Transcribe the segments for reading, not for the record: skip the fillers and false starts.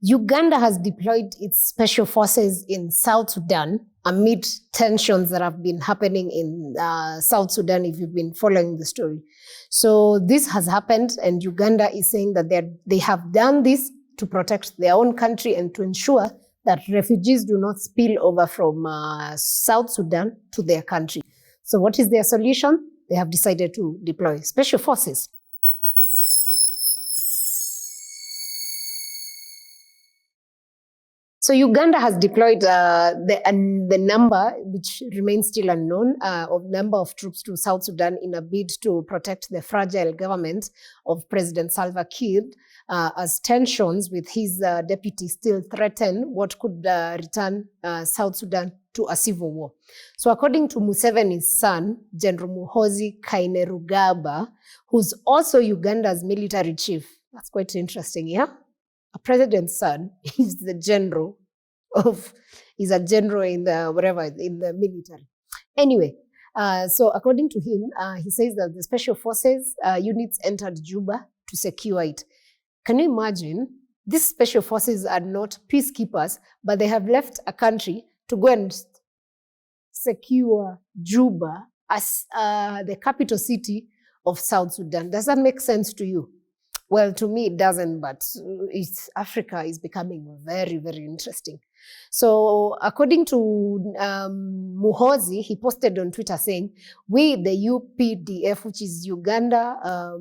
Uganda has deployed its special forces in South Sudan amid tensions that have been happening in South Sudan, if you've been following the story. So this has happened, and Uganda is saying that they have done this to protect their own country and to ensure that refugees do not spill over from South Sudan to their country. So what is their solution? They have decided to deploy special forces. So Uganda has deployed the number, which remains still unknown, of number of troops to South Sudan in a bid to protect the fragile government of President Salva Kiir, as tensions with his deputy still threaten what could return South Sudan to a civil war. So according to Museveni's son, General Muhoozi Kainerugaba, who's also Uganda's military chief, that's quite interesting, yeah? A president's son is the general is a general in the military. Anyway, so according to him, he says that the special forces units entered Juba to secure it. Can you imagine? These special forces are not peacekeepers, but they have left a country to go and secure Juba as the capital city of South Sudan. Does that make sense to you? Well, to me, it doesn't, but Africa is becoming very, very interesting. So according to Muhoozi, he posted on Twitter saying, we, the UPDF, which is Uganda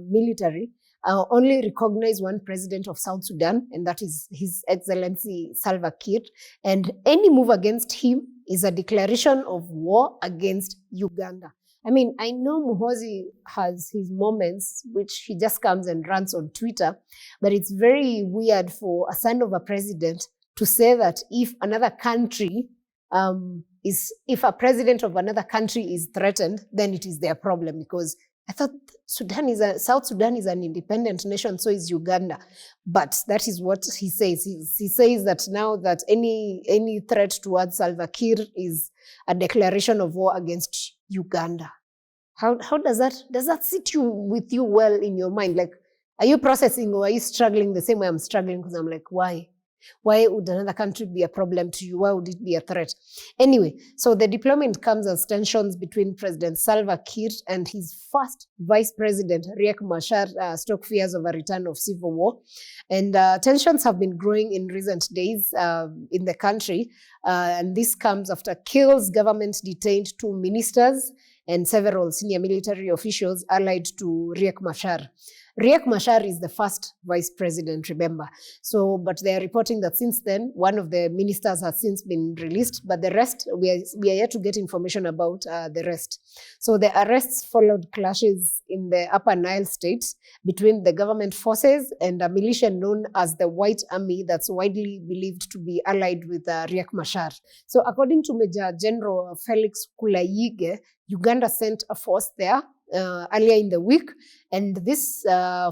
military, only recognize one president of South Sudan, and that is His Excellency Salva Kiir. And any move against him is a declaration of war against Uganda. I mean, I know Muhoozi has his moments, which he just comes and runs on Twitter, but it's very weird for a son of a president to say that if another country if a president of another country is threatened, then it is their problem, because I thought South Sudan is an independent nation, so is Uganda. But that is what he says. He says that now that any threat towards Salva Kiir is a declaration of war against Uganda. How does that sit with you well in your mind? Like, are you processing, or are you struggling the same way I'm struggling? Because I'm like, why? Why would another country be a problem to you? Why would it be a threat? Anyway, so the deployment comes as tensions between President Salva Kiir and his first Vice President Riek Machar stoke fears of a return of civil war. And tensions have been growing in recent days in the country. And this comes after Kiir's government detained 2 ministers and several senior military officials allied to Riek Machar. Riek Machar is the first vice president, remember. So, but they are reporting that since then, one of the ministers has since been released, but the rest, we are yet to get information about the rest. So the arrests followed clashes in the Upper Nile states between the government forces and a militia known as the White Army that's widely believed to be allied with Riek Machar. So according to Major General Felix Kulayige, Uganda sent a force there earlier in the week, and this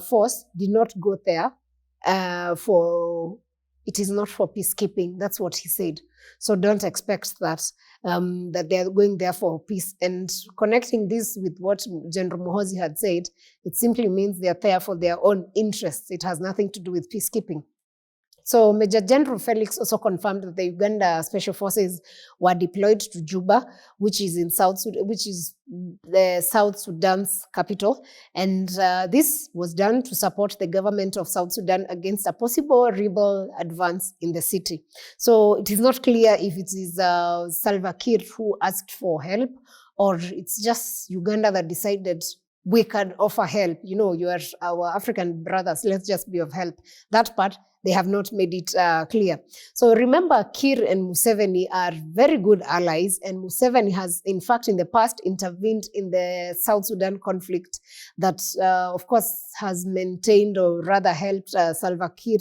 force did not go there it is not for peacekeeping. That's what he said. So don't expect that they are going there for peace. And connecting this with what General Muhoozi had said, it simply means they are there for their own interests. It has nothing to do with peacekeeping. So Major General Felix also confirmed that the Uganda Special Forces were deployed to Juba, which is in the South Sudan's capital. And this was done to support the government of South Sudan against a possible rebel advance in the city. So it is not clear if it is Salva Kiir who asked for help, or it's just Uganda that decided we can offer help. You know, you are our African brothers, let's just be of help. That part, they have not made it clear. So remember, Kiir and Museveni are very good allies, and Museveni has, in fact, in the past intervened in the South Sudan conflict that, of course, has maintained, or rather helped Salva Kiir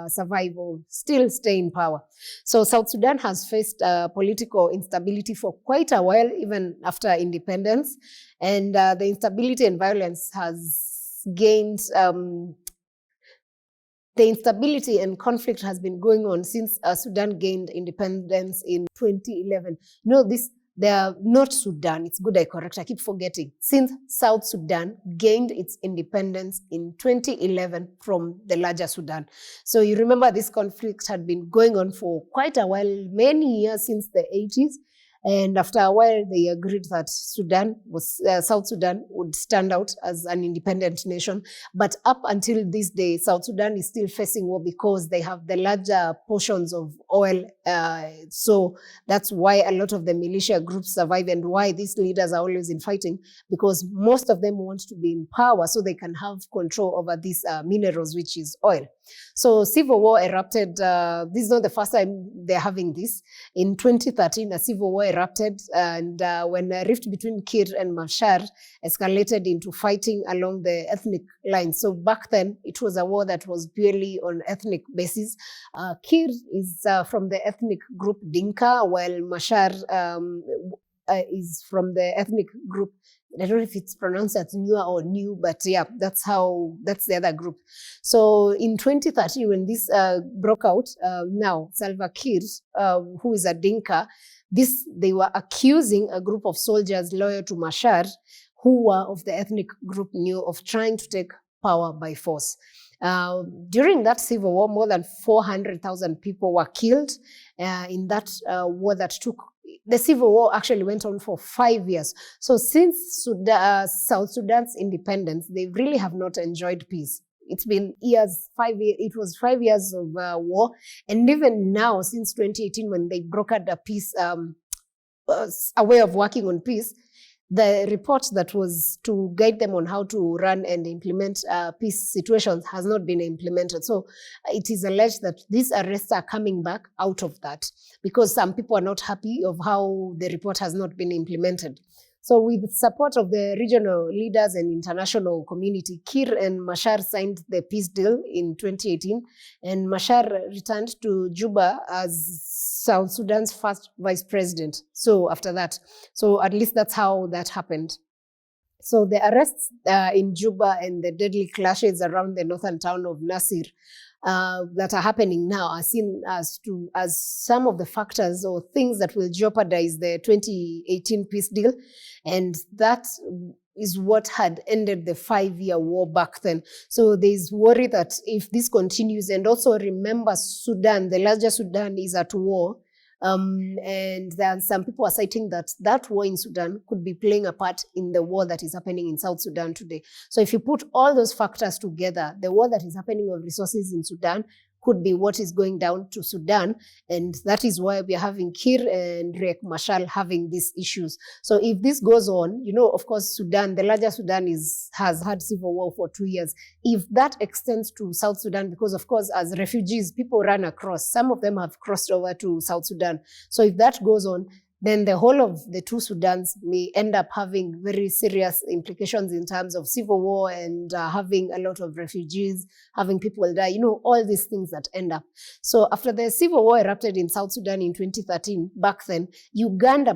survive or still stay in power. So South Sudan has faced political instability for quite a while, even after independence, and the instability and violence has gained the instability and conflict has been going on since Sudan gained independence in 2011. You know, They're not Sudan. It's good I correct. I keep forgetting. Since South Sudan gained its independence in 2011 from the larger Sudan. So you remember this conflict had been going on for quite a while, many years since the 80s. And after a while, they agreed that South Sudan would stand out as an independent nation. But up until this day, South Sudan is still facing war because they have the larger portions of oil. So that's why a lot of the militia groups survive and why these leaders are always in fighting, because most of them want to be in power so they can have control over these minerals, which is oil. So civil war erupted. This is not the first time they're having this. In 2013, a civil war erupted, and when a rift between Kiir and Machar escalated into fighting along the ethnic lines. So back then, it was a war that was purely on ethnic basis. Kiir is from the ethnic group Dinka, while Machar is from the ethnic group, I don't know if it's pronounced as Nua or New, but yeah, that's the other group. So in 2013, when this broke out, now Salva Kiir, who is a Dinka, they were accusing a group of soldiers loyal to Machar, who were of the ethnic group New, of trying to take power by force. During that civil war, more than 400,000 people were killed in that war that took. The civil war actually went on for 5 years. So since South Sudan's independence, they really have not enjoyed peace. It's been years, 5 years. It was 5 years of war. And even now, since 2018, when they brokered a peace, a way of working on peace, the report that was to guide them on how to run and implement peace situations has not been implemented. So it is alleged that these arrests are coming back out of that because some people are not happy of how the report has not been implemented. So with the support of the regional leaders and international community, Kiir and Machar signed the peace deal in 2018, and Machar returned to Juba as South Sudan's first vice president. So after that, so at least that's how that happened. So the arrests in Juba and the deadly clashes around the northern town of Nasir that are happening now are seen as some of the factors or things that will jeopardize the 2018 peace deal. And that is what had ended the 5-year war back then. So there's worry that if this continues, and also remember Sudan, the larger Sudan is at war. And then some people are citing that war in Sudan could be playing a part in the war that is happening in South Sudan today. So if you put all those factors together, the war that is happening of resources in Sudan could be what is going down to Sudan. And that is why we are having Kiir and Riek Machar having these issues. So if this goes on, of course, Sudan, the larger Sudan has had civil war for 2 years. If that extends to South Sudan, because of course, as refugees, people run across, some of them have crossed over to South Sudan. So if that goes on, then the whole of the two Sudans may end up having very serious implications in terms of civil war and having a lot of refugees, having people die, all these things that end up. So after the civil war erupted in South Sudan in 2013, back then, Uganda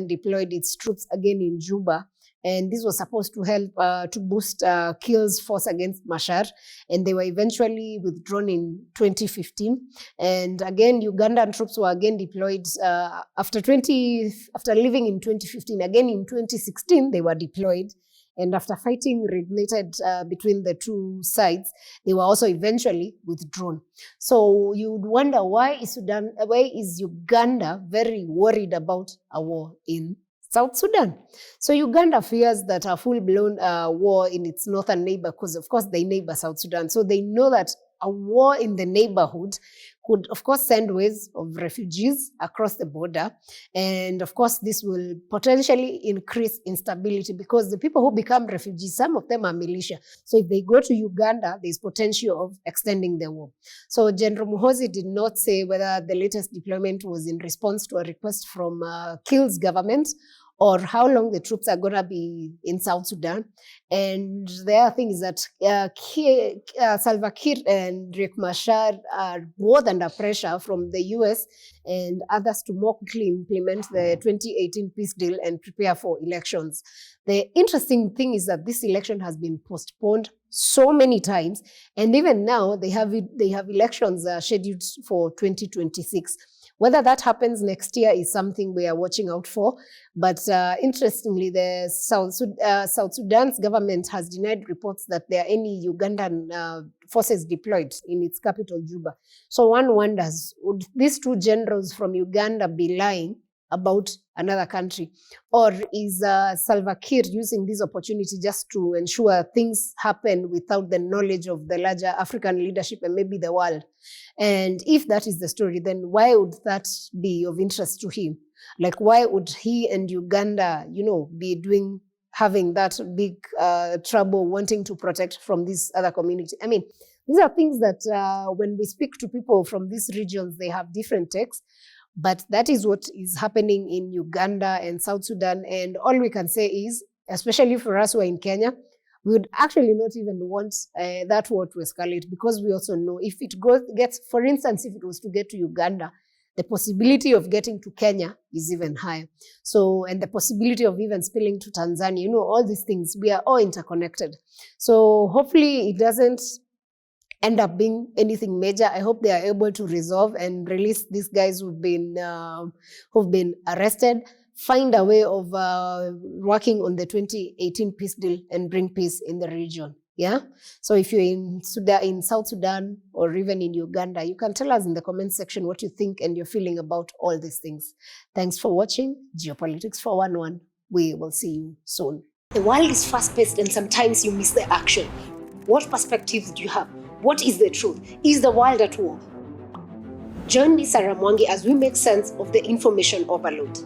deployed its troops again in Juba. And this was supposed to help to boost Kiir's force against Machar. And they were eventually withdrawn in 2015. And again, Ugandan troops were again deployed after leaving in 2015. Again, in 2016, they were deployed. And after fighting reignited between the two sides, they were also eventually withdrawn. So you would wonder, why is Uganda very worried about a war in South Sudan? So Uganda fears that a full-blown war in its northern neighbor, because of course they neighbor South Sudan, so they know that a war in the neighborhood could, of course, send waves of refugees across the border. And of course, this will potentially increase instability because the people who become refugees, some of them are militia. So if they go to Uganda, there's potential of extending the war. So General Muhoozi did not say whether the latest deployment was in response to a request from Kiir's government or how long the troops are going to be in South Sudan. And the other thing is that Salva Kiir and Riek Machar are both under pressure from the US and others to more quickly implement the 2018 peace deal and prepare for elections. The interesting thing is that this election has been postponed so many times, and even now they have elections scheduled for 2026. Whether that happens next year is something we are watching out for. But interestingly, the South Sudan's government has denied reports that there are any Ugandan forces deployed in its capital, Juba. So one wonders, would these two generals from Uganda be lying about another country? Or is Salva Kiir using this opportunity just to ensure things happen without the knowledge of the larger African leadership and maybe the world? And if that is the story, then why would that be of interest to him? Like, why would he and Uganda, be having that big trouble wanting to protect from this other community? I mean, these are things that when we speak to people from these regions, they have different takes. But that is what is happening in Uganda and South Sudan. And all we can say is, especially for us who are in Kenya, we would actually not even want that war to escalate, because we also know if it gets, for instance, if it was to get to Uganda, the possibility of getting to Kenya is even higher. So, and the possibility of even spilling to Tanzania, all these things, we are all interconnected. So hopefully it doesn't end up being anything major. I hope they are able to resolve and release these guys who've been arrested, find a way of working on the 2018 peace deal and bring peace in the region. Yeah. So if you're in South Sudan or even in Uganda, you can tell us in the comment section what you think and you're feeling about all these things. Thanks for watching Geopolitics 411. We will see you soon. The world is fast-paced and sometimes you miss the action. What perspectives do you have? What is the truth? Is the world at war? Join me, Sarah Mwangi, as we make sense of the information overload.